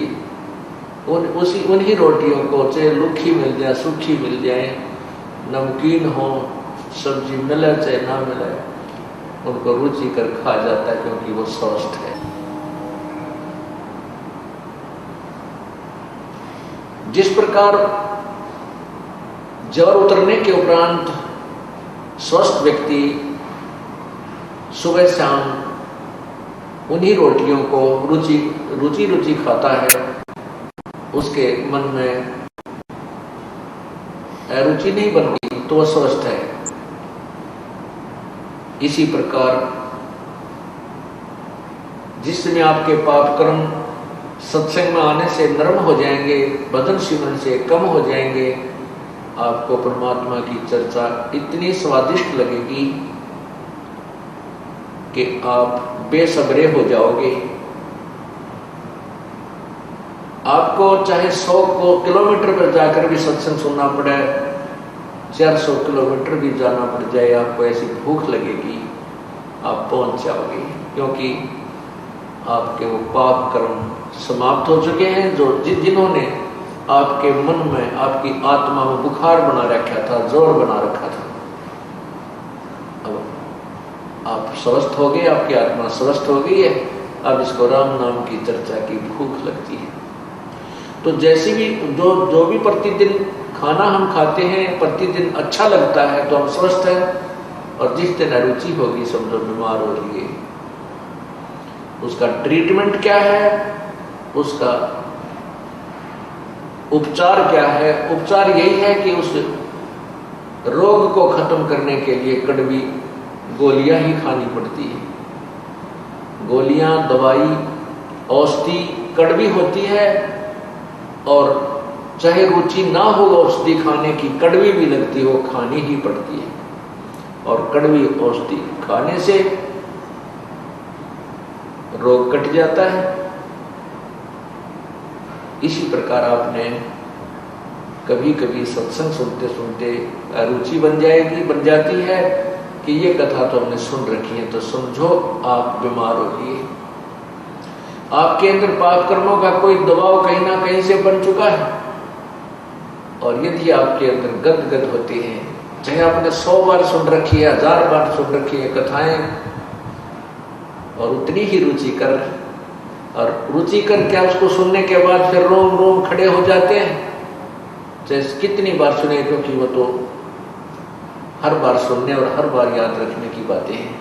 उन्हीं रोटियों को, चाहे लूखी मिल जाए, सूखी मिल जाए, नमकीन हो, सब्जी मिले चाहे ना मिले, उनको रुचि कर खा जाता है, क्योंकि वो स्वस्थ है। जिस प्रकार जबर उतरने के उपरांत स्वस्थ व्यक्ति सुबह शाम उन्हीं रोटियों को रुचि खाता है, उसके मन में रुचि नहीं बनती, तो वह स्वस्थ है। इसी प्रकार जिस समय आपके पाप कर्म सत्संग में आने से नरम हो जाएंगे, भजन सिमरन से कम हो जाएंगे, आपको परमात्मा की चर्चा इतनी स्वादिष्ट लगेगी कि आप बेसब्रे हो जाओगे। आपको चाहे 100 किलोमीटर पर जाकर भी सत्संग सुनना पड़े, 400 किलोमीटर भी जाना पड़ जाए, आपको ऐसी भूख लगेगी, आप पहुंच जाओगे, क्योंकि आपके वो पाप कर्म समाप्त हो चुके हैं, जो जिन्होंने आपके मन में, आपकी आत्मा में बुखार बना रखा था, जोर बना रखा था। अब आप स्वस्थ हो गए, आपकी आत्मा स्वस्थ हो गई है, अब इसको राम नाम की चर्चा की भूख लगती है। तो जैसी भी जो भी प्रतिदिन खाना हम खाते हैं प्रतिदिन अच्छा लगता है तो हम स्वस्थ हैं, और जिस दिन अरुचि होगी समझो बीमार हो रही है। उसका ट्रीटमेंट क्या है, उसका उपचार क्या है? उपचार यही है कि उस रोग को खत्म करने के लिए कड़वी गोलियां ही खानी पड़ती है। गोलियां, दवाई, औषधि कड़वी होती है, और चाहे रुचि ना हो औषधि खाने की, कड़वी भी लगती हो, खानी ही पड़ती है। और कड़वी औषधि खाने से रोग कट जाता है। इसी प्रकार आपने कभी कभी सत्संग सुनते सुनते रुचि बन जाती है कि ये कथा तो हमने सुन रखी है, तो समझो आप बीमार हो गए। आपके अंदर पाप कर्मों का कोई दबाव कहीं ना कहीं से बन चुका है, और यदि आपके अंदर गदगद होती है, चाहे आपने 100 बार सुन रखी है, 1000 बार सुन रखी है कथाएं, और उतनी ही रुचिकर, और रुचिकर क्या उसको सुनने के बाद फिर रोम रोम खड़े हो जाते हैं, चाहे कितनी बार सुने, क्योंकि वो तो हर बार सुनने और हर बार याद रखने की बातें हैं।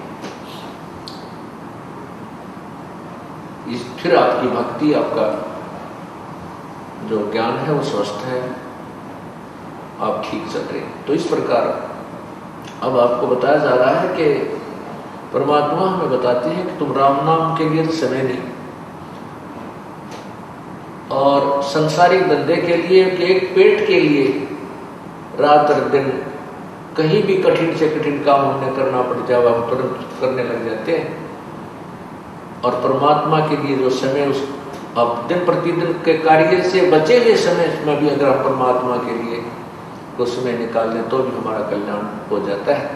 फिर आपकी भक्ति, आपका जो ज्ञान है वो स्वस्थ है, आप ठीक चल रहे हैं। तो इस प्रकार अब आपको बताया जा रहा है कि परमात्मा हमें बताते हैं कि तुम राम नाम के लिए तो समय नहीं, और संसारिक धंधे के लिए, एक पेट के लिए रात और दिन कहीं भी कठिन से कठिन काम हमने करना पड़ जाए, हम तुरंत करने लग जाते हैं। और परमात्मा के लिए जो समय, उस अब दिन प्रतिदिन के कार्य से बचे हुए समय में भी अगर हम परमात्मा के लिए कुछ समय निकाल दें तो भी हमारा कल्याण हो जाता है।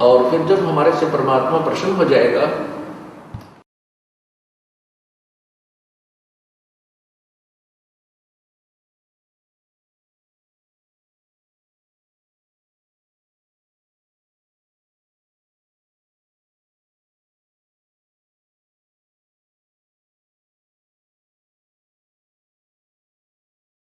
और फिर जब हमारे से परमात्मा प्रसन्न हो जाएगा